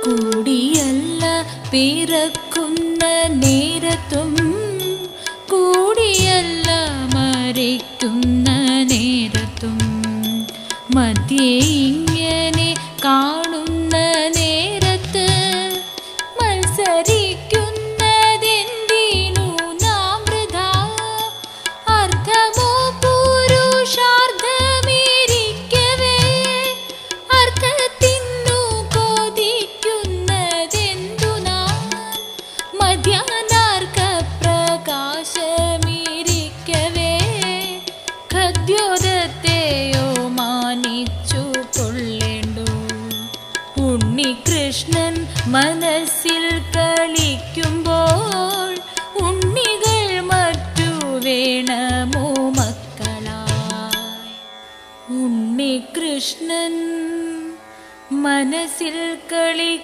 കൂടിയല്ല പിറക്കുന്ന നേരത്തും കൂടിയല്ല മരിക്കുന്ന നേരത്തും മധ്യേ ഇങ്ങനെ കാണുന്ന നേരത്ത് മത്സരിക്കുന്നതെന്തിനു നാം വൃഥാ അർത്ഥമോ പുരുഷാർത്ഥമിരിക്കവേ അർത്ഥത്തിനു കൊതിക്കുന്നതെന്തു നാം മധ്യാനാർക്ക പ്രകാശമിരിക്കവേ ഖദ്യോതത്തെയോ മാനിച്ചു കൊള്ളേണ്ടു. ഉണ്ണികൃഷ്ണൻ മനസ്സിൽ കളിക്കുമ്പോൾ ഉണ്ണികൾ മറ്റു വേണമോ മക്കളായി. ഉണ്ണികൃഷ്ണൻ മനസ്സിൽ കളി